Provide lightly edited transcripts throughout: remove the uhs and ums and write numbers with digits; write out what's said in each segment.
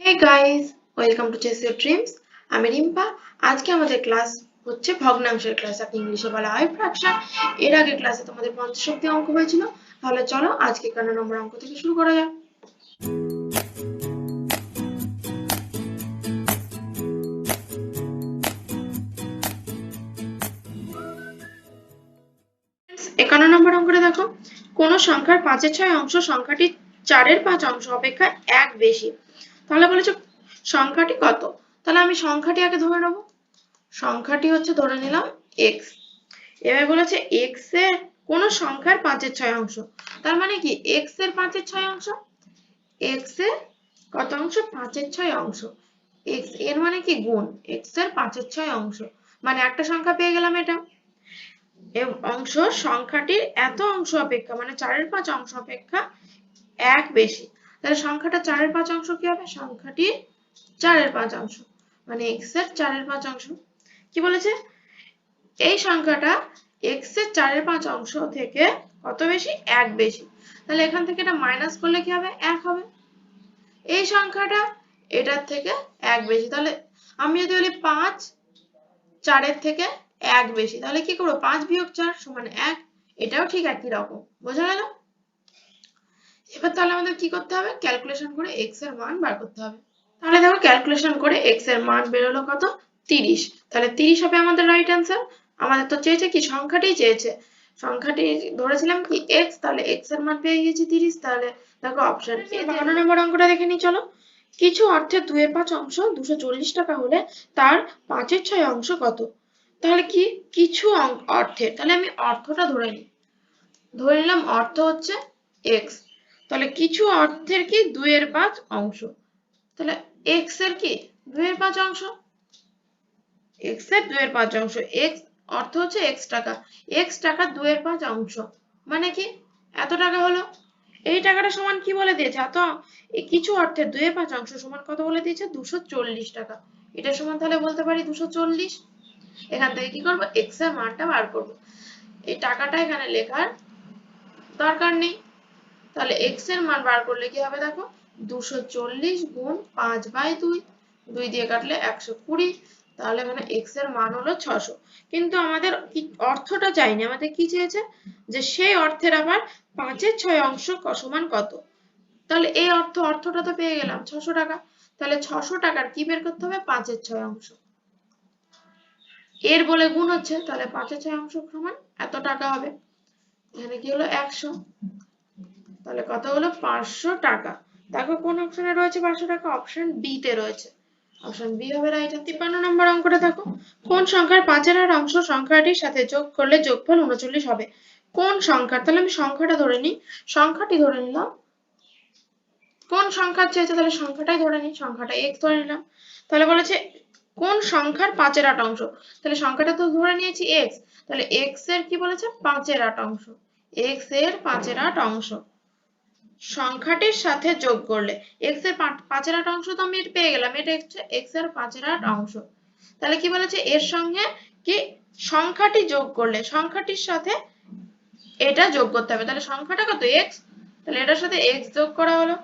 Hey guys, welcome to Chase Your Dreams. আমি রিম্পা। আজকে আমাদের ক্লাস হচ্ছে ভগ্নাংশের ক্লাস। আপনি ইংলিশে বলা হয় ফ্র্যাকশন। এর আগে ক্লাসে তোমাদের 50 অব্দি অঙ্ক হয়েছিল। তাহলে চলো আজকে 51 নম্বর অঙ্ক থেকে শুরু করা যাক। 51 নম্বর অঙ্কটা দেখো, কোন সংখ্যার 5-এর 6 অংশ সংখ্যাটি 4-এর 5 অংশ অপেক্ষা 1 বেশি। তাহলে বলেছে সংখ্যাটি কত? তাহলে আমি সংখ্যাটি আগে ধরে নেব। সংখ্যাটি হচ্ছে ধরে নিলাম x। এবার বলেছে x এর কোন সংখ্যার 5-এর 6 অংশ। তার মানে কি x এর 5-এর 6 অংশ, x এর কত অংশ? 5-এর 6 অংশ। x এর মানে কি গুণ, x এর 5-এর 6 অংশ, মানে একটা সংখ্যা পেয়ে গেলাম। এটা অংশ সংখ্যাটির এত অংশ অপেক্ষা, মানে 4-এর 5 অংশ অপেক্ষা 1 বেশি। তাহলে সংখ্যাটা 4-এর 5 অংশ কি হবে? সংখ্যাটি 4-এর 5 অংশ, মানে x এর 4-এর 5 অংশ। কি বলেছে? এই সংখ্যাটা x এর 4-এর 5 অংশ থেকে কত বেশি? 1 বেশি। তাহলে এখান থেকে এটা মাইনাস করলে কি হবে? 1 হবে। এই সংখ্যাটা এটার থেকে 1 বেশি। তাহলে আমি যদি বলি 5 4-এর থেকে 1 বেশি, তাহলে কি করব? 5 বিয়োগ 4 সমান 1। এটাও ঠিক একই রকম। বোঝা গেল? এবার তাহলে আমাদের কি করতে হবে? ক্যালকুলেশন করে x এর মান বার করতে হবে। তাহলে দেখো ক্যালকুলেশন করে x এর মান বের হলো কত? 30। তাহলে 30 হবে আমাদের রাইট অ্যান্সার। আমাদের তো চেয়েছে কি? সংখ্যাটি চেয়েছে। সংখ্যাটি ধরেছিলাম কি x, তাহলে x এর মান পেয়ে গেছি 30। তাহলে দেখো অপশন এ। 52 নম্বর অঙ্কটা দেখে নি চলো। কিছু অর্থে 2-এর 5 অংশ 240 টাকা হলে তার 5-এর 6 অংশ কত? তাহলে কি কিছু অর্থের, তাহলে আমি অর্থটা ধরে নিই। ধরে নিলাম অর্থ হচ্ছে x। তাহলে কিছু অর্থের কি 2-এর 5 অংশ। তাহলে x এর কি 2-এর 5 অংশ, x এর 2-এর 5 অংশ, x অর্থ হচ্ছে x টাকা, x টাকা 2-এর 5 অংশ, মানে কি এত টাকা হলো। এই টাকাটা সমান কি বলে দিয়েছে? এত কিছু অর্থের 2-এর 5 অংশ সমান কত বলে দিয়েছে? 240 টাকা। এটা সমান তাহলে বলতে পারি 240। এখান থেকে কি করব? x এর মানটা বার করব। এই টাকাটা এখানে লেখার দরকার নেই। তাহলে x এর মান বার করলে কি হবে? দেখো 240 গুণ 5/2, 2 দিয়ে কাটলে 120। তাহলে এখানে x এর মান হলো 600। কিন্তু আমাদের অর্থটা চাইনি, আমাদের কি চেয়েছে? যে সেই অর্থের আবার 5-এর 6 অংশ সমান কত। তাহলে এই অর্থটা তো পেয়ে গেলাম 600 টাকা। তাহলে 600 টাকার কি বের করতে হবে? 5-এর 6 অংশ। এর বলে গুণ হচ্ছে, তাহলে 5-এর 6 অংশ সমান এত টাকা হবে। এখানে কি হলো? 100। তাহলে কত হলো? 500 টাকা। দেখো কোন অপশনে রয়েছে 500 টাকা? অপশন বি তে রয়েছে। অপশন বি হবে রাইট। 53 নম্বর অঙ্কটা দেখো, কোন সংখ্যার 5-এর 8 অংশ সংখ্যাটির সাথে যোগ করলে যোগফল 39 হবে? কোন সংখ্যার? তাহলে আমি সংখ্যাটা ধরে নিই। সংখ্যাটি ধরে নিলাম। কোন সংখ্যার চেয়েছে? তাহলে সংখ্যাটাই ধরে নিই। সংখ্যাটা x ধরে নিলাম। তাহলে বলেছে কোন সংখ্যার 5-এর 8 অংশ। তাহলে সংখ্যাটা তো ধরে নিয়েছি x। তাহলে x এর কি বলেছে? 5-এর 8 অংশ। x এর 5-এর 8 অংশ সংখ্যাটির সাথে যোগ করলে x এর 5-এর 8 অংশ তো আমি পেয়ে গেলাম। এটা হচ্ছে x এর 5-এর 8 অংশ। তাহলে কি বলেছে? এর সঙ্গে কি সংখ্যাটি যোগ করলে সংখ্যাটির সাথে এটা যোগ করতে হবে। তাহলে সংখ্যাটা কত? x। তাহলে এটার সাথে x যোগ করা হলো।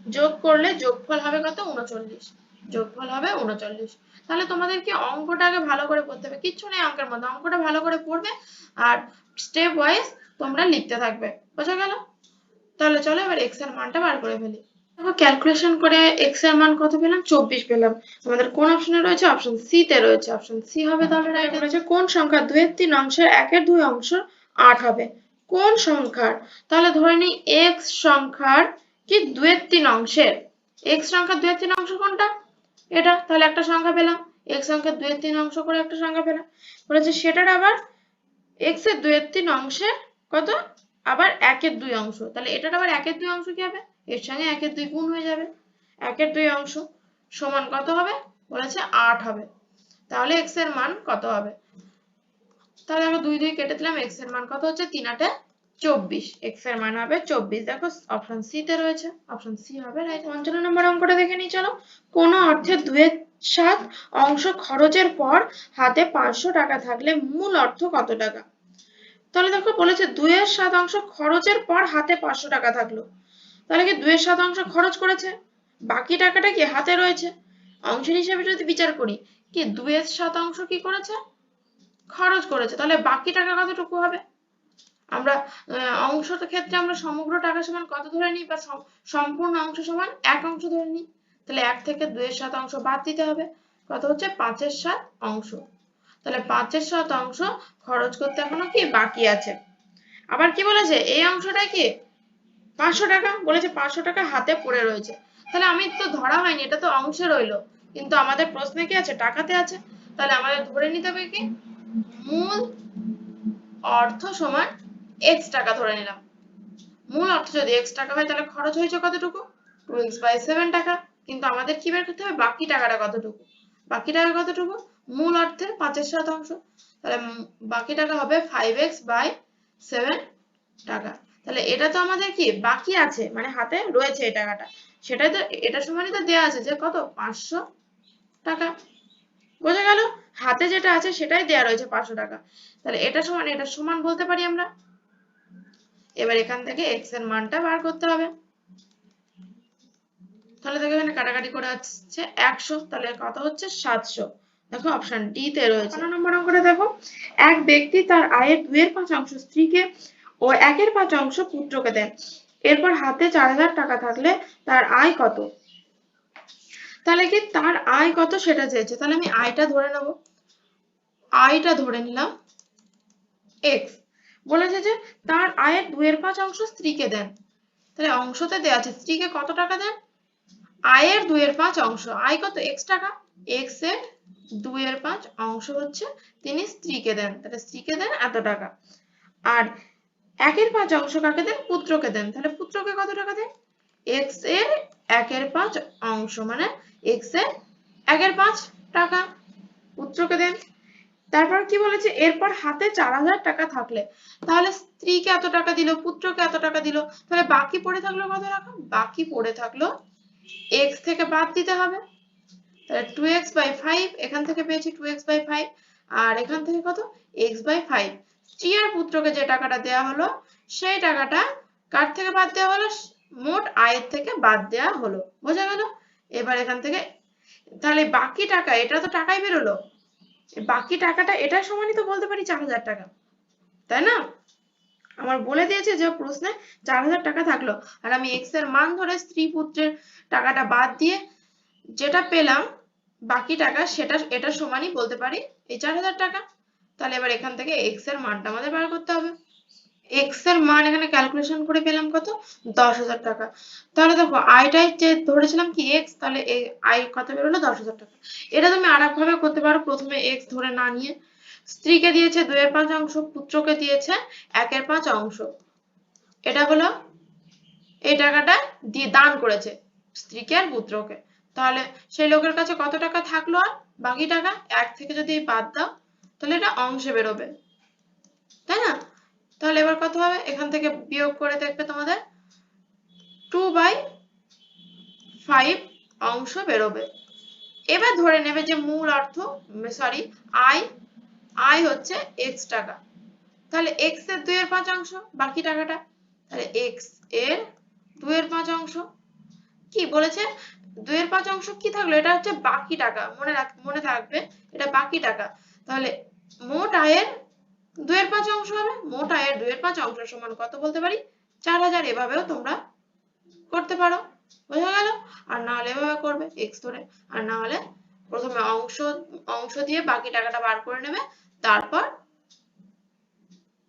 যোগ করলে যোগফল হবে কত? 39। যোগফল হবে 39। তাহলে তোমাদেরকে অঙ্কটা আগে ভালো করে পড়তে হবে। কিচ্ছু নেই অঙ্কের মধ্যে, অঙ্কটা ভালো করে পড়বে আর স্টেপ ওয়াইজ তোমরা লিখতে থাকবে। বোঝা গেল? তাহলে চলো এবার x এর মানটা বার করে ফেলি। দেখো ক্যালকুলেশন করে x এর মান কত পেলাম? 24 পেলাম। আমাদের কোন অপশনে রয়েছে? অপশন সি তে রয়েছে। অপশন সি হবে তাহলে রাইট রয়েছে। কোন সংখ্যা 2-এর 3 অংশের 1-এর 2 অংশ 8 হবে? কোন সংখ্যার? তাহলে ধরে নিই x সংখ্যার কি 2-এর 3 অংশের, x সংখ্যার 2-এর 3 অংশ কোনটা? এটা। তাহলে একটা সংখ্যা পেলাম। x সংখ্যার 2-এর 3 অংশ করে একটা সংখ্যা পেলাম। বলেছে সেটার আবার x এর 2-এর 3 অংশের কত? আবার 1-এর 2 অংশ। তাহলে এটার আবার 1-এর 2 অংশ কি হবে? এর সঙ্গে 1-এর 2 গুণ হয়ে যাবে। 1-এর 2 অংশ সমান কত হবে? বলেছে 8 হবে। তাহলে x এর মান কত হবে? তাহলে আমরা 2 2 কেটে দিলাম। x এর মান কত হচ্ছে? 3 8 24। x এর মান হবে 24। দেখো অপশন সি তে রয়েছে। অপশন সি হবে রাইট। 55 নম্বর অঙ্কটা দেখে নিই চলো। কোন অর্থে 2-এর 7 অংশ খরচের পর হাতে 500 টাকা থাকলে মূল অর্থ কত টাকা? তাহলে দেখো বলেছে 2-এর 7 অংশ খরচের পর হাতে 500 টাকা থাকলো। তাহলে কি 2-এর 7 অংশ খরচ করেছে? বাকি টাকাটা কি হাতে রয়েছে, অংশের হিসেবে যদি বিচার করি কি 2/7 কি করেছে, খরচ করেছে। তাহলে বাকি টাকা কতটুকু হবে? আমরা অংশের ক্ষেত্রে আমরা সমগ্র টাকা সমান কত ধরে নিই, বা সম্পূর্ণ অংশ সমান 1 অংশ ধরে নিই। তাহলে 1 থেকে 2/7 বাদ দিতে হবে, কত হচ্ছে 5/7। তাহলে 5/7 খরচ করতে এখনো কি বাকি আছে। আবার কি বলেছে, এই অংশটা কি 500 টাকা বলেছে, 500 টাকা হাতে পড়ে রয়েছে। তাহলে আমি তো ধরা হয়নি, এটা তো অংশে রইলো, কিন্তু আমাদের প্রশ্নে কি আছে, টাকাতে আছে। তাহলে আমাদের ধরে নিতে হবে কি মূল অর্থ সমান x টাকা ধরে নিলাম। মূল অর্থ যদি x টাকা হয় তাহলে খরচ হয়েছে কতটুকু, 2x/7 টাকা। কিন্তু আমাদের কি বের করতে হবে, বাকি টাকাটা কতটুকু। বাকি টাকা কতটুকু, মূল অর্থের 5/7। তাহলে বাকি টাকা হবে 5x/7 টাকা। তাহলে এটা তো আমাদের কি বাকি আছে, মানে হাতে রয়েছে এই টাকাটা, সেটাই তো এটা সমানই তো দেওয়া আছে যে কত 500 টাকা। বোঝা গেল, হাতে যেটা আছে সেটাই দেওয়া রয়েছে 500 টাকা। তাহলে এটা সমান বলতে পারি আমরা। এবার এখান থেকে x এর মানটা বার করতে হবে। তাহলে দেখো এখানে কাটাকাটি করে আসছে 100, তাহলে কত হচ্ছে 700। দেখো অপশন ডি তে রয়েছে। 5 নম্বর অঙ্কটা দেখো, এক ব্যক্তি তার আয়ের 2/5 স্ত্রীকে ও 1/5 পুত্রকে দেন। এরপর হাতে 4000 টাকা থাকলে তার আয় কত? তাহলে কি তার আয় কত সেটা চেয়েছে, তাহলে আমি আয়টা ধরে নেব। আয়টা ধরে নিলাম x। বলেছে যে তার আয়ের 2/5 স্ত্রীকে দেন, তাহলে অংশতে দেওয়া আছে স্ত্রীকে কত টাকা দেন, আয়ের 2/5। আয় কত x টাকা, x এর 2/5 হচ্ছে তিনি স্ত্রীকে দেন, তাহলে স্ত্রীকে দেন এত টাকা। আর 1/5 কাকে দেন, পুত্রকে দেন, তাহলে পুত্রকে কত টাকা দেন, x এর 1/5 মানে x এর 1/5 টাকা পুত্রকে দেন। তারপর কি বলেছে, এরপর হাতে 4000 টাকা থাকলে, তাহলে স্ত্রীকে এত টাকা দিল, পুত্রকে এত টাকা দিল, তাহলে বাকি পড়ে থাকলো কত টাকা, বাকি পড়ে থাকলো x থেকে বাদ দিতে হবে। তাহলে 2x/5, এখান থেকে পেয়েছি 2x/5, আর এখান থেকে কত x/5। স্ত্রী আর পুত্রকে যে টাকাটা দেওয়া হলো সেই টাকাটা কার থেকে বাদ দেওয়া হলো, মোট আয়ের থেকে বাদ দেওয়া হলো। বোঝা গেল। এবার এখান থেকে তাহলে বাকি টাকা, এটা তো টাকাই বেরোলো, বাকি টাকাটা এটার সমানই তো বলতে পারি 4000 টাকা, তাই না? আমার বলে দিয়েছে যে প্রশ্নে 4000 টাকা থাকলো, আর আমি x এর মান ধরে স্ত্রী পুত্রের টাকাটা বাদ দিয়ে যেটা পেলাম বাকি টাকা, সেটা এটা সমানই বলতে পারি এই 4000 টাকা। তাহলে এবার এখান থেকে x এর মানটা আমাদের বার করতে হবে। x এর মান এখানে ক্যালকুলেশন করে পেলাম কত, 10,000 টাকা। তাহলে দেখো আয়টাই যে ধরেছিলাম কি x, তাহলে আয় কত বেরোলো 10,000 টাকা। এটা তুমি আর এক ভাবে করতে পারো, প্রথমে x ধরে না নিয়ে স্ত্রীকে দিয়েছে 2/5, পুত্রকে দিয়েছে 1/5। এটা হলো এই টাকাটা দিয়ে দান করেছে স্ত্রীকে আর পুত্রকে। তাহলে সেই লোকের কাছে কত টাকা থাকলো, আর বাকি টাকা 1 থেকে যদি বাদ দাও তাহলে এটা অংশে বেরোবে, তাই না? তাহলে এবার কত হবে, এখান থেকে বিয়োগ করে দেখবে তোমাদের 2/5 অংশ বেরোবে। এবার ধরে নেবে যে মূল অর্থ আয় হচ্ছে x টাকা। তাহলে x এর 2/5 বাকি টাকাটা, তাহলে x এর 2/5 কি বলেছে, 2/5 কি থাকলো, এটা হচ্ছে বাকি টাকা, মনে থাকবে এটা বাকি টাকা। তাহলে মোট আয়ের 2/5 হবে, মোট আয়ের 2/5 সমান কত বলতে পারি 4000। এভাবেও তোমরা করতে পারো। বোঝা গেল। আর না হলে এভাবে করবে x ধরে, আর না হলে প্রথমে অংশ দিয়ে বাকি টাকাটা বার করে নেবে, তারপর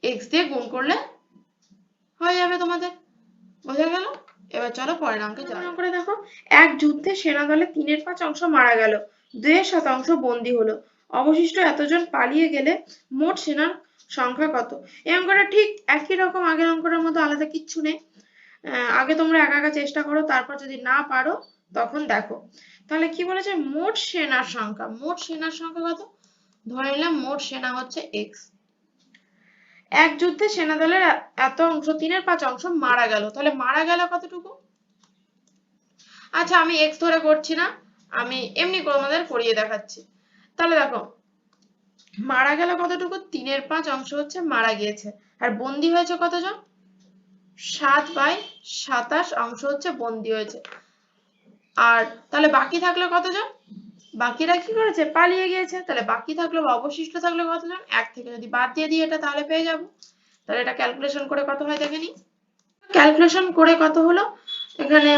x দিয়ে গুণ করলে হয়ে যাবে তোমাদের। বোঝা গেল। এবার চলো পরের অঙ্কে যাই। করে দেখো, এক যুদ্ধে সেনা দলে 3/5 মারা গেল, 2/7 বন্দী হলো, অবশিষ্ট এতজন পালিয়ে গেলে মোট সেনার সংখ্যা কত? এই অঙ্কটা ঠিক একই রকম আগের অঙ্কটার মতো, আলাদা কিচ্ছু নেই। আগে তোমরা একা একা চেষ্টা করো, তারপর যদি না পারো তখন দেখো। তাহলে কি বলেছে, মোট সেনার সংখ্যা, মোট সেনার সংখ্যা কত, ধরে নিলাম মোট সেনা হচ্ছে x। এক যুদ্ধে সেনা দলের এত অংশ 3/5 মারা গেল, তাহলে মারা গেল কতটুকু। আচ্ছা আমি x ধরে করছি না, আমি এমনি তোমাদের করিয়ে দেখাচ্ছি। তাহলে দেখো মারা গেল কতটুকু, 3/5 হচ্ছে মারা গিয়েছে, আর বন্দী হয়েছে কতজন, 7/27 হচ্ছে বন্দী হয়েছে। আর তাহলে বাকি থাকলো কতজন? বাকিরা কি করেছে? পালিয়ে গিয়েছে। তাহলে বাকি থাকলো বা অবশিষ্ট থাকলো কতজন? 1 থেকে যদি বাদ দিয়ে দিই এটা তাহলে পেয়ে যাব। তাহলে এটা ক্যালকুলেশন করে কত হয় দেখে নিই। ক্যালকুলেশন করে কত হলো? এখানে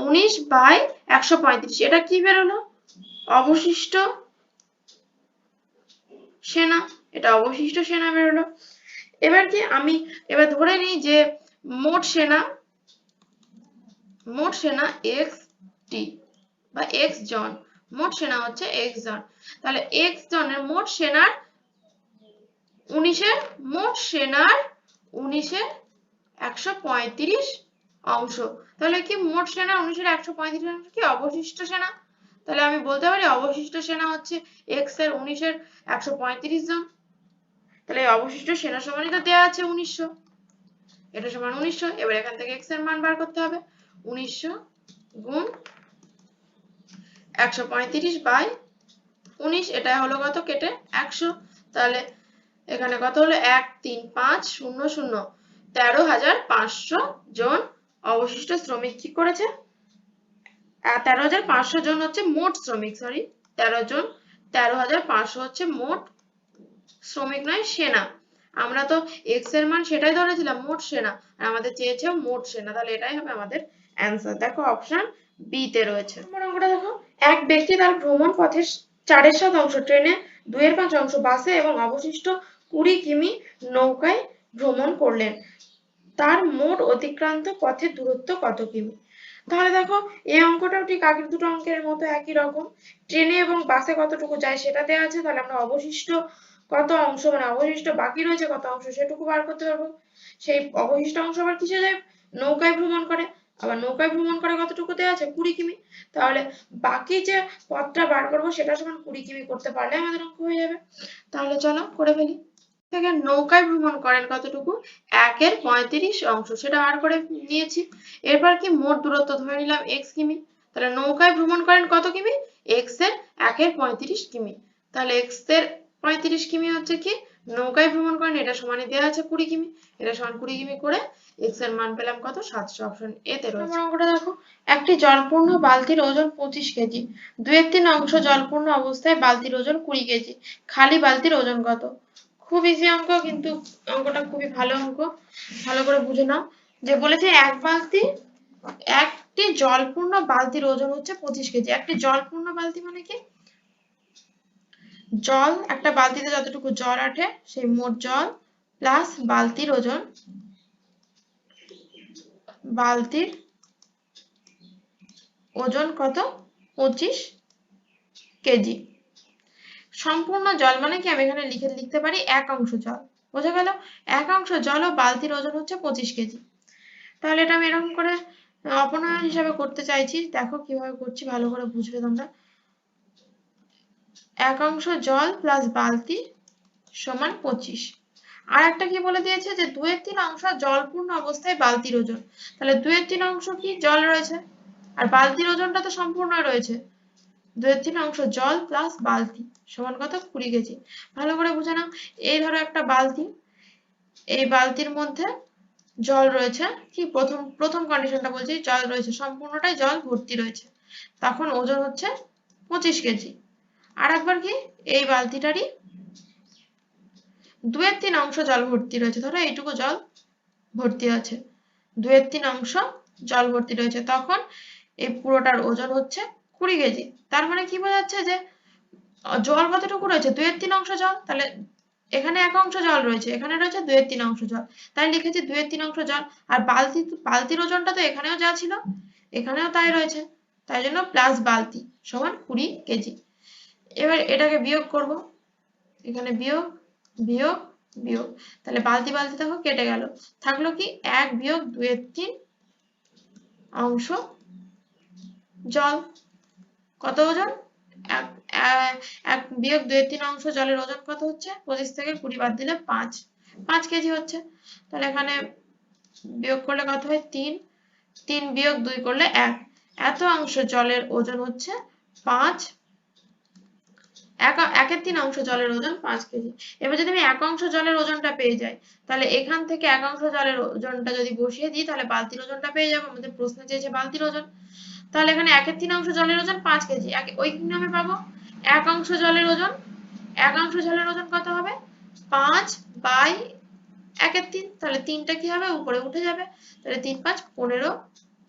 19/135। এটা কি বেরোলো? অবশিষ্ট সেনা। এটা অবশিষ্ট সেনা বেরোলো। এবার কি আমি এবার ধরে নিই যে মোট সেনা x t বা x জন, মোট সেনা হচ্ছে x জন। তাহলে x জনের মোট সেনার 19-এর 135 অংশ। তাহলে কি মোট সেনা 19-এর 135 অংশ কি অবশিষ্ট সেনা? তাহলে আমি বলতে পারি অবশিষ্ট সেনা হচ্ছে x এর 19-এর 135 জন। তাহলে অবশিষ্ট সেনা সমানই তো দেওয়া আছে 1900। এটা সমান 1900। এবার এখান থেকে x এর মান বার করতে হবে। 1900 গুণ 135/19, এটা হলো কত? কেটে 100। তাহলে এখানে কত হলো? 13500 13,500 জন অবশিষ্ট শ্রমিক কি করেছে? 13,500 জন হচ্ছে মোট শ্রমিক, সরি 13,500 হচ্ছে মোট শ্রমিক নয় সেনা। আমরা তো x এর মান সেটাই ধরেছিলাম, মোট সেনা, আর আমাদের চেয়েছে মোট সেনা। তাহলে এটাই হবে আমাদের অ্যান্সার। দেখো অপশন বি তে রয়েছে। অঙ্কটা দেখো, এক ব্যক্তি তার ভ্রমণ পথের 4/7 ট্রেনে, 2/5 বাসে এবং অবশিষ্ট 20 কিমি নৌকায় ভ্রমণ করলেন। তার মোট অতিক্রান্ত পথের দূরত্ব কত কিমি? তাহলে দেখো এই অঙ্কটাও ঠিক আগের দুটো অঙ্কের মতো একই রকম। ট্রেনে এবং বাসে কতটুকু যায় সেটা দেওয়া আছে, তাহলে আমরা অবশিষ্ট কত অংশ, মানে অবশিষ্ট বাকি রয়েছে কত অংশ সেটুকু বার করতে পারবো। সেই অবশিষ্ট অংশ আবার কিসে যায়? নৌকায় ভ্রমণ করে। আবার নৌকায় ভ্রমণ করে কতটুকু দেওয়া আছে? 20 কিমি। তাহলে বাকি যে পথটা বার করবো সেটা সমান 20 কিমি করতে পারলে আমাদের অঙ্ক হয়ে যাবে। তাহলে চলো করে ফেলি। থেকে নৌকায় ভ্রমণ করেন কতটুকু? 1/35 অংশ, সেটা বার করে নিয়েছি। এরপর কি মোট দূরত্ব ধরে নিলাম x কিমি। তাহলে নৌকায় ভ্রমণ করেন কত কিমি? x এর 1/35 কিমি। তাহলে x এর 35 কিমি হচ্ছে কি নৌকায় ভ্রমণ করেন, এটা সমানে দেওয়া আছে 20 কিমি। এটা সমান 20 কিমি করে x এর মান পেলাম কত? 700। অপশন এ তে রয়েছে। অঙ্কটা দেখো, একটি জলপূর্ণ বালতির ওজন 25 কেজি। 2/3 অংশ জলপূর্ণ অবস্থায় বালতির ওজন 20 কেজি। খালি বালতির ওজন কত? খুব ইজি অঙ্ক, কিন্তু অঙ্কটা খুবই ভালো অঙ্ক, ভালো করে বুঝে নাও। যে বলেছে একটি জলপূর্ণ বালতির ওজন হচ্ছে 25 কেজি। একটি জলপূর্ণ বালতি মানে কি? জল, একটা বালতিতে যতটুকু জল আটে সেই মোট জল প্লাস বালতির ওজন, বালতির ওজন কত? 25 কেজি। সম্পূর্ণ জল মানে কি? আমি এখানে লিখতে পারি 1 অংশ জল। বোঝা গেল? 1 অংশ জল ও বালতির ওজন হচ্ছে 25 কেজি। তাহলে এটা আমি এরকম করে অপনয়ন হিসাবে করতে চাইছি। দেখো কিভাবে করছি, ভালো করে বুঝবে তোমরা। 1 অংশ জল প্লাস বালতি সমান 25। আর একটা কি বলে দিয়েছে? যে 2/3 অংশ জলপূর্ণ অবস্থায় বালতির ওজন। তাহলে 2/3 অংশ কি? জল রয়েছে, আর বালতির ওজনটা তো সম্পূর্ণ রয়েছে। 2/3 অংশ জল প্লাস বালতি সমান কত? 20 কেজি। ভালো করে বুঝে নাও। এই ধরো একটা বালতি, এই বালতির মধ্যে জল রয়েছে, কি প্রথম কন্ডিশনটা বলছি, জল রয়েছে, সম্পূর্ণটাই জল ভর্তি রয়েছে, তখন ওজন হচ্ছে 25 কেজি। আর একবার কি? এই বালতিটারই 2/3 অংশ জল ভর্তি রয়েছে, ধরো এইটুকু জল ভর্তি আছে, 2/3 অংশ জল ভর্তি রয়েছে, তখন এই পুরোটার ওজন হচ্ছে 20 কেজি। তার মানে কি বোঝাচ্ছে? যে জল কতটুকু রয়েছে? 2/3 অংশ জল। তাহলে এখানে 1 অংশ জল রয়েছে, এখানে রয়েছে 2/3 অংশ জল, তাই লিখেছি 2/3 অংশ জল। আর বালতির ওজনটা তো এখানেও যা ছিল এখানেও তাই রয়েছে, তাই জন্য প্লাস বালতি সমান 20 কেজি। এবার এটাকে বিয়োগ করব, এখানে বিয়োগ বিয়োগ বিয়োগ, তাহলে বালতি বালতি দেখো কেটে গেল, থাকলো কি 1 বিয়োগ 2/3 অংশ জল। কত ওজন? 1 বিয়োগ 2/3 অংশ জলের ওজন কত হচ্ছে? 25 থেকে 20 বাদ দিলে 5 কেজি হচ্ছে। তাহলে এখানে বিয়োগ করলে কত হয়? 3 বিয়োগ 2 করলে 1, এত অংশ জলের ওজন হচ্ছে 5, 1/3 অংশ জলের ওজন 5 কেজি। এবার যদি আমি 1 অংশ জলের ওজনটা পেয়ে যাই, তাহলে এখান থেকে 1 অংশ জলের ওজনটা যদি বসিয়ে দিই তাহলে বালতির ওজনটা পেয়ে যাবো। আমাদের প্রশ্নে চেয়েছে বালতির ওজন, তাহলে এখানে 1/3 জলের ওজন 5 কেজি। ওই নিয়মে পাবো 1 অংশ জলের ওজন, 1 অংশ জলের ওজন কত হবে? 5/1/3। তাহলে 3টা কি হবে? উপরে উঠে যাবে। তাহলে 3 5 15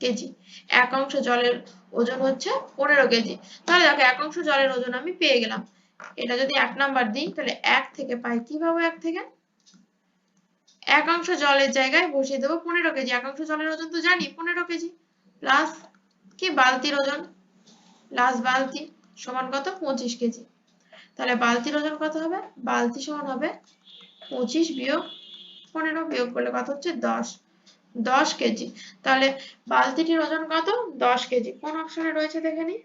কেজি। 1 অংশ জলের ওজন হচ্ছে 15 কেজি। তাহলে দেখো 1 অংশ জলের ওজন আমি পেয়ে গেলাম। এটা যদি 1 নাম্বার দিই তাহলে 1 থেকে পাই, কি পাবো? 1 থেকে 1 অংশ জলের জায়গায় বসিয়ে দেবো 15 কেজি। 1 অংশ জলের ওজন তো জানি 15 কেজি, প্লাস কি বালতির ওজন, প্লাস বালতি সমান কত? 25 কেজি। তাহলে বালতির ওজন কত হবে? বালতি সমান হবে 25 বিয়োগ 15, বিয়োগ করলে কত হচ্ছে? 10 কেজি। তাহলে বালতিটির ওজন কত? 10 কেজি। কোন অপশনে রয়েছে দেখে নি?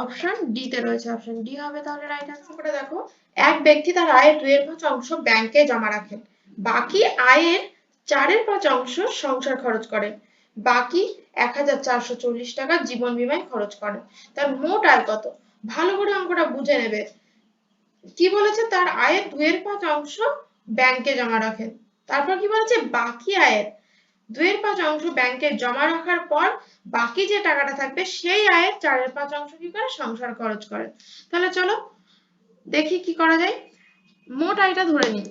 অপশন ডি তে রয়েছে। অপশন ডি হবে তাহলে রাইট আনসার। করে দেখো, এক ব্যক্তি তার আয়ের 2/5 অংশ ব্যাংকে জমা রাখেন, বাকি আয়ের 4/5 অংশ সংসার খরচ করেন, বাকি 1440 টাকা জীবন বীমায় খরচ করেন। তার মোট আয় কত? ভালো করে অঙ্কটা বুঝে নেবে। কি বলেছে? তার আয়ের 2/5 অংশ ব্যাংকে জমা রাখেন। তারপর কি বলেছে? বাকি আয়ের 2/5 অংশ ব্যাংকে জমা রাখার পর বাকি যে টাকাটা থাকবে সেই আয়ের 4/5 অংশ কি করে? সংসার খরচ করে। তাহলে চলো দেখি কি করা যায়। মোট আয়টা ধরে নিই।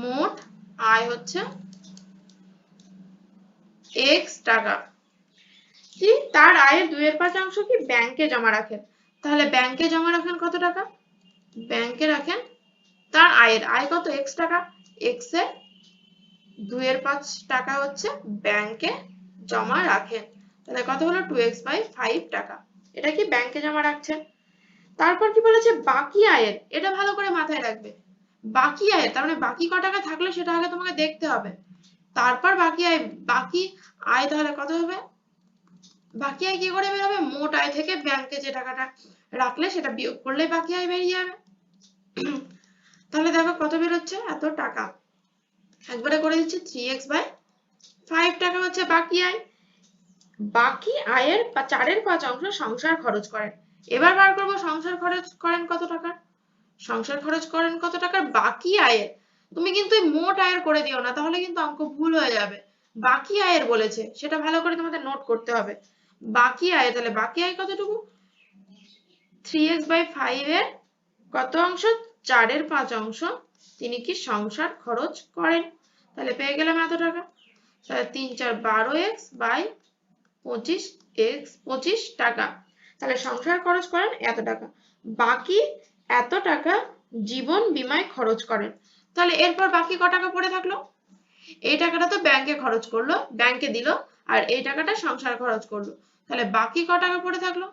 মোট আয় হচ্ছে x টাকা। কি? তার আয়ের 2/5 অংশ কি ব্যাংকে জমা রাখেন। তাহলে ব্যাংকে জমা রাখেন কত টাকা? ব্যাংকে রাখেন তার আয় কত? x টাকা। x এর 2/5 টাকা হচ্ছে ব্যাংকে জমা রাখেন। তাহলে কত হলো? 2x/5 টাকা। এটা কি ব্যাংকে জমা রাখছে। তারপর কি বলেছে? বাকি আয়ের, এটা ভালো করে মাথায় রাখবে। বাকি আয়ের তার মানে বাকি ক টাকা থাকলো সেটা আগে তোমাকে দেখতে হবে। তারপর বাকি আয় তাহলে কত হবে? বাকি আয় কি করে বের হবে? মোট আয় থেকে ব্যাংকে যে টাকাটা রাখলে সেটা বিয়োগ করলে বাকি আয় বেরিয়ে যাবে। তাহলে দেখো কত বের হচ্ছে? এত টাকা। একবারে করে দিচ্ছি, 3x/5 টাকা হচ্ছে বাকি আয়। বাকি আয়ের 4/5 অংশ সংসার খরচ করেন। এবার বার করবো সংসার খরচ করেন কত টাকা। সংসার খরচ করেন কত টাকার? বাকি আয়ের। তুমি কিন্তু মোট আয়ের করে দিও না, তাহলে কিন্তু অঙ্ক ভুল হয়ে যাবে। বাকি আয়ের বলেছে, সেটা ভালো করে তোমাদের নোট করতে হবে। বাকি আয়, তাহলে বাকি আয় কতটুকু? 3x/5 এর কত অংশ? 4/5 অংশ তিনি কি সংসার খরচ করেন। তাহলে পেয়ে গেলাম এত টাকা। তাহলে 3 4 12x/25 টাকা। তাহলে সংসার খরচ করেন এত টাকা, বাকি এত টাকা জীবন বীমায় খরচ করেন। তাহলে এরপর বাকি ক টাকা পড়ে থাকলো? এই টাকাটা তো ব্যাংকে খরচ করলো, ব্যাংকে দিল, আর এই টাকাটা সংসার খরচ করলো। তাহলে বাকি ক টাকা পড়ে থাকলো?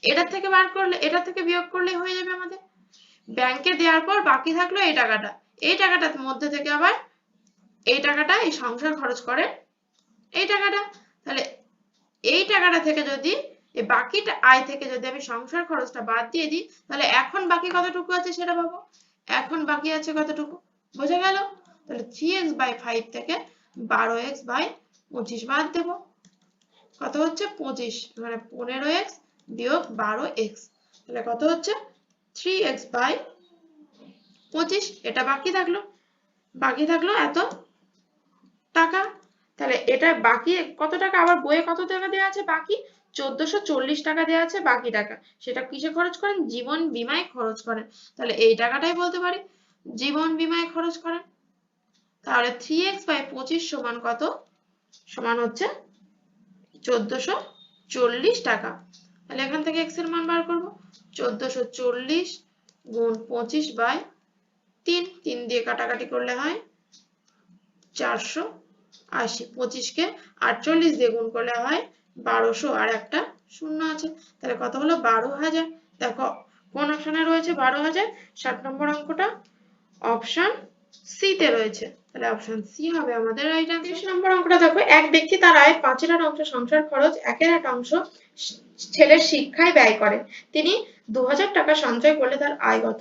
এটার থেকে বার করলে, এটার থেকে বিয়োগ করলে হয়ে যাবে আমাদের। ব্যাংকে দেওয়ার পর বাকি থাকলো এই টাকাটা, এই টাকাটার মধ্যে থেকে আবার এই টাকাটা এই সংসার খরচ করে এই টাকাটা। তাহলে এই টাকাটা থেকে যদি এই বাকিটা আয় থেকে যদি আমি সংসার খরচটা বাদ দিয়ে দিই, তাহলে এখন বাকি কতটুকু আছে সেটা পাবো। এখন বাকি আছে কতটুকু? বোঝা গেল? তাহলে 3x/5 থেকে 12x/25 বাদ দেব। কত হচ্ছে? 25। মানে 15x বিয়োগ 12x। তাহলে কত হচ্ছে? 3x/25। এটা বাকি থাকলো। বাকি থাকলো এত টাকা। তাহলে এটা বাকি কত টাকা? আবার বইয়ে কত টাকা দেওয়া আছে বাকি? 1440 টাকা দেওয়া আছে বাকি টাকা। সেটা কিসে খরচ করেন? জীবন বীমায় খরচ করেন। তাহলে এই টাকাটাই বলতে পারি জীবন বীমায় খরচ করেন। তাহলে 3x/25 সমান কত? সমান হচ্ছে 1440 টাকা। তাহলে এখান থেকে x এর মান বার করব। 1440 গুণ 25/3, 3 দিয়ে কাটাকাটি করলে হয় 480। 25 কে 48 দিয়ে গুণ করলে হয় 1200, আর একটা শূন্য আছে। তাহলে কত হলো? 12,000। দেখো কোন অপশনে রয়েছে 12,000? 7 নম্বর অঙ্কটা অপশন সি তে রয়েছে। তাহলে অপশন সি হবে আমাদের রাইট আনসার। 30 নম্বর অঙ্কটা দেখো, এক ব্যক্তি তার আয়ের 5/8 অংশ সংসার খরচ, 1/8 অংশ ছেলের শিক্ষায় ব্যয় করে। তিনি 2000 টাকা সঞ্চয় করলে তার আয় কত?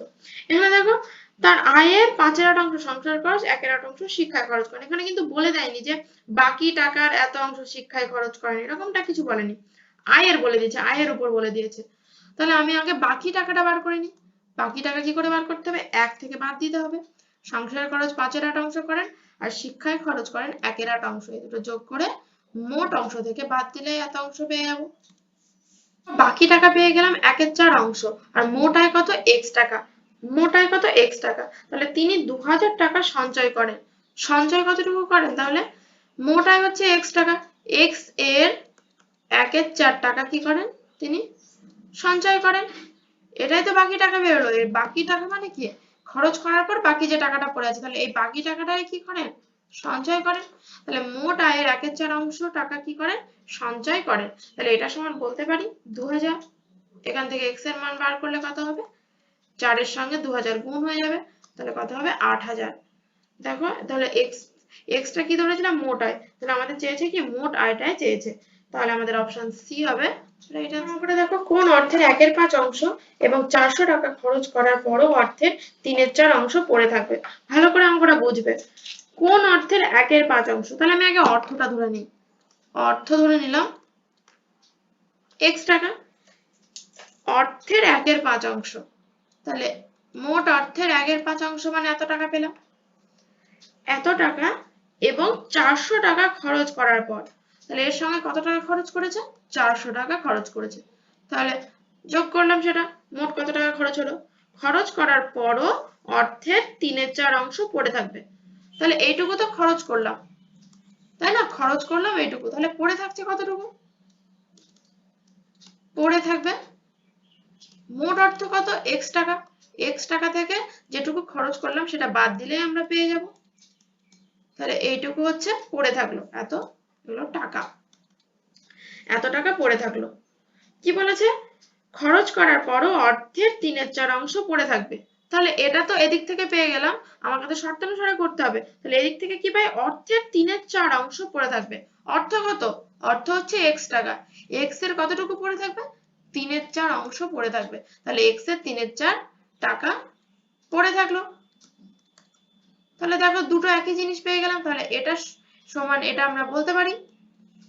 এখানে দেখো তার আয়ের 5/8 অংশ সংসার খরচ, 1/8 অংশ শিক্ষায় খরচ করেন। এখানে কিন্তু বলে দেয়নি যে বাকি টাকার এত অংশ শিক্ষায় খরচ করেন, এরকমটা কিছু বলেনি। আয়ের বলে দিয়েছে, আয়ের উপর বলে দিয়েছে। তাহলে আমি আগে বাকি টাকাটা বার করে নিই। বাকি টাকা কি করে বার করতে হবে? 1 থেকে বাদ দিতে হবে। সংসার খরচ 5/8 অংশ করেন আর শিক্ষায় খরচ করেন 1/8 অংশ। এই দুটো যোগ করে মোট অংশ থেকে বাদ দিলে এত অংশ পেয়ে যাবো। বাকি টাকা পেয়ে গেলাম 1/4 অংশ। আর মোট আয় কত? x টাকা। মোট আয় কত? x টাকা। তাহলে তিনি 2000 টাকা সঞ্চয় করেন। সঞ্চয় কতটুকু করেন তাহলে? মোট আয় হচ্ছে x টাকা, x এর 1/4 টাকা কি করেন তিনি? সঞ্চয় করেন। এটাই তো বাকি টাকা বেরোলো। এর বাকি টাকা মানে কি? খরচ করার পর বাকি যে টাকাটা পড়ে আছে, তাহলে এই বাকি টাকাটাই কি করেন? সঞ্চয় করেন। তাহলে মোট আয়ের 1/4 অংশ টাকা কি করেন? সঞ্চয় করেন। তাহলে এটা সমান বলতে পারি 2000। এখান থেকে x এর মান বার করলে কত হবে? 4 এর সঙ্গে 2000 গুণ হয়ে যাবে, তাহলে কত হবে? 8000। দেখো তাহলে x টা কি ধরেছিলাম? মোট আয়। তাহলে আমাদের চেয়েছে কি? মোট আয়টাই চেয়েছে। তাহলে আমাদের অপশন সি হবে। এটা করে দেখো, কোন অর্থের 1/5 অংশ এবং 400 টাকা খরচ করার পরও অর্থের 3/4 অংশ পড়ে থাকবে। ভালো করে অঙ্কটা বুঝবে। কোন অর্থের 1/5 অংশ? তাহলে আমি আগে অর্থটা ধরে নিই। অর্থ ধরে নিলাম x টাকা। অর্থের 1/5 অংশ, তাহলে মোট অর্থের 1/5 অংশ মানে এত টাকা পেলাম। এত টাকা এবং 400 টাকা খরচ করার পর, তাহলে এর সঙ্গে কত টাকা খরচ করেছে? 400 টাকা খরচ করেছে। তাহলে যোগ করলাম সেটা, মোট কত টাকা খরচ হলো। খরচ করার পরও অর্থের 3/4 অংশ পড়ে থাকবে। তাহলে এইটুকু তো খরচ করলাম, তাই না? খরচ করলাম এইটুকু, তাহলে পড়ে থাকছে কতটুকু? পড়ে থাকবে মোট অর্থ কত? x টাকা। x টাকা থেকে যেটুকু খরচ করলাম সেটা বাদ দিলেই আমরা পেয়ে যাব। তাহলে এইটুকু হচ্ছে পড়ে থাকলো, এত টাকা। এত টাকা পড়ে থাকলো। কি বলেছে? খরচ করার পরও অর্থের 3/4 অংশ পড়ে থাকবে। তাহলে এটা তো এদিক থেকে পেয়ে গেলাম, আমাকে তো শর্তানুসারে করতে হবে। তাহলে এদিক থেকে কি পাই? অর্থের 3/4 অংশ পড়ে থাকবে। অর্থ কত? অর্থ হচ্ছে x টাকা। x এর কতটুকু পড়ে থাকবে? 3/4 অংশ পড়ে থাকবে। তাহলে x এর 3/4 টাকা পড়ে থাকলো। তাহলে দেখো দুটো একই জিনিস পেয়ে গেলাম। তাহলে এটা সমান এটা আমরা বলতে পারি।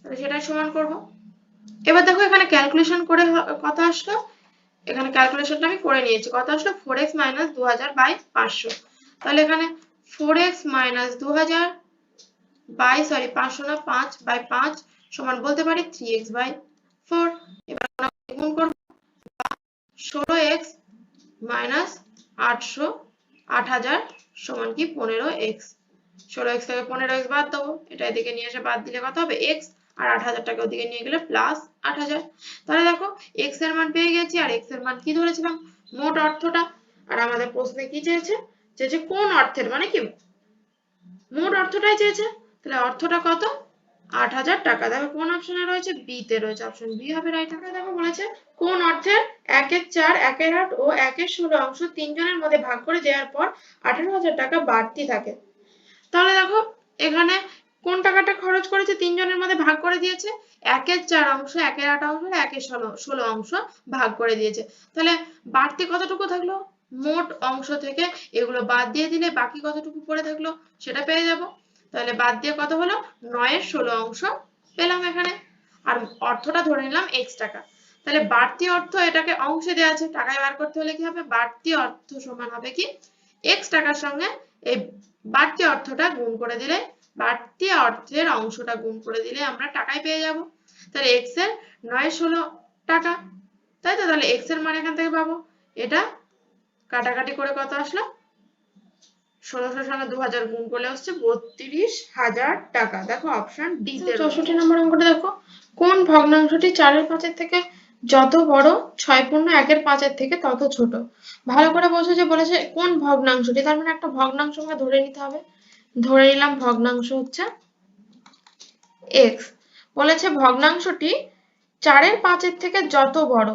তাহলে সেটাই সমান করব। এবার দেখো এখানে ক্যালকুলেশন করে কত আসলো। এখানে ক্যালকুলেশনটা আমি করে নিয়েছি। কত আসলো? 4x - 2000 by 500। তাহলে এখানে 4x - 2000 বাই 500 না 5 বাই 5 সমান বলতে পারি 3x বাই 4। এবার আমরা গুণ করব। 16x - 800 8000 সমান কি 15x। 16x থেকে 15x বাদ দেবো, এটা এদিকে নিয়ে এসে বাদ দিলে কত হবে? x। আর 8000 টাকে ওদিকে নিয়ে গেলে প্লাস 8000। তাহলে দেখো x এর মান পেয়ে গেছি। আর x এর মান কি ধরেছিলাম? মোট অর্থটা। আর আমাদের প্রশ্নে কি চেয়েছে? চেয়েছে কোন অর্থের, মানে কি মোট অর্থটাই চেয়েছে। তাহলে অর্থটা কত? 8000 টাকা। দেখো কোন অপশনে রয়েছে? বি তে রয়েছে। অপশন বি হবে রাইট। দেখো বলেছে কোন অর্থের 1/4, 1/8 ও 1/16 অংশ তিনজনের মধ্যে ভাগ করে দেওয়ার পর 18,000 টাকা বাড়তি থাকে। তাহলে দেখো এখানে কোন টাকাটা খরচ করেছে? তিনজনের মধ্যে ভাগ করে দিয়েছে। 1/4 অংশ, 1/8 অংশ, 1/16 অংশ ভাগ করে দিয়েছে। তাহলে বাড়তি কতটুকু থাকলো? মোট অংশ থেকে এগুলো বাদ দিয়ে দিলে বাকি কতটুকু পড়ে থাকলো সেটা পেয়ে যাব। তাহলে বাদ দিয়ে কত হলো? 9/16 অংশ পেলাম এখানে। আর অর্থটা ধরে নিলাম x টাকা। তাহলে বাড়তি অর্থ, এটাকে অংশে দেওয়া আছে, টাকায় বার করতে হলে কি হবে? বাড়তি অর্থ সমান হবে কি? x টাকার সঙ্গে এই বাড়তি অর্থটা গুণ করে দিলে, বাড়তি অর্থের অংশটা গুণ করে দিলে আমরা টাকায় পেয়ে যাব। তাহলে x এর 9/16 টাকা, তাই তো? তাহলে x এর মান এখান থেকে পাবো। এটা কাটাকাটি করে কত আসলো? 1600 সঙ্গে 2000 গুণ করলে হচ্ছে 32,000 টাকা। দেখো অপশন ডি তে। 64 নম্বর অঙ্কটা দেখো, কোন ভগ্নাংশটি 4/5 থেকে যত বড় 6/1/5 থেকে তত ছোট? ভালো করে বোঝো যে বলেছে কোন ভগ্নাংশটি, তার মানে একটা ভগ্নাংশ আমরা ধরে নিতে হবে। ধরে নিলাম ভগ্নাংশ হচ্ছে x। বলেছে ভগ্নাংশটি 4/5 থেকে যত বড়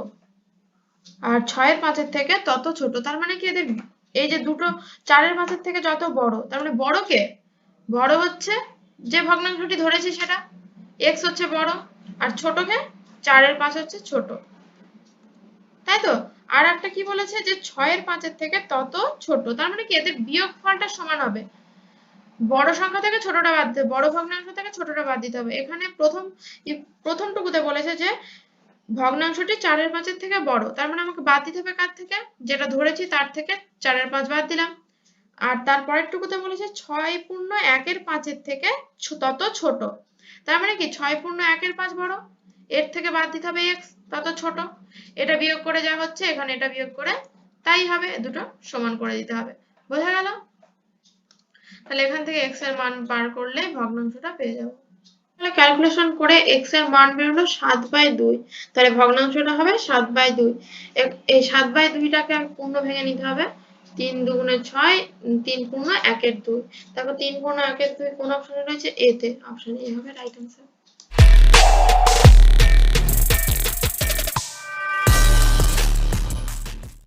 আর 6/5 থেকে তত ছোট। তার মানে কি এদের এই যে দুটো 4/5 থেকে যত বড়, তার মানে বড় কে? বড় হচ্ছে যে ভগ্নাংশটি ধরেছি সেটা, x হচ্ছে বড়। আর ছোট কে? 4/5 হচ্ছে ছোট, তাই তো? আর একটা কি বলেছে? যে 6/5 থেকে তত ছোট। তার মানে কি এদের বিয়োগফলটা সমান হবে। বড় সংখ্যা থেকে ছোটটা বাদ দিতে, বড় ভগ্নাংশ থেকে ছোটটা বাদ দিতে হবে। এখানে প্রথমটুকুতে বলেছে যে ভগ্নাংশটি 4/5 থেকে বড়, তার মানে আমাকে বাদ দিতে হবে কার থেকে? যেটা ধরেছি তার থেকে 4/5 বাদ দিলাম। আর তারপরের টুকুতে বলেছে 6/1/5 থেকে তত ছোট, তার মানে কি 6 পূর্ণ 1-এর 5 বড়, এর থেকে বাদ দিতে হবে x, তত ছোট। এটা বিয়োগ করে যা হচ্ছে এখানে এটা বিয়োগ করে তাই হবে, দুটো সমান করে দিতে হবে। বোঝা গেল? তাহলে এখান থেকে x এর মান বার করলে ভগ্নাংশটা পেয়ে যাব। তাহলে ক্যালকুলেশন করে x এর মান বেরোলো 7/2, তাহলে ভগ্নাংশটা হবে 7/2। এই 7/2টাকে পূর্ণ ভেঙে নিতে হবে, 3 দুগুণে 6, 3 পূর্ণ 1-এর 2। দেখো 3 পূর্ণ 1-এর 2 কোন অপশনে রয়েছে? এ তে, অপশন এ হবে রাইট অ্যান্সার।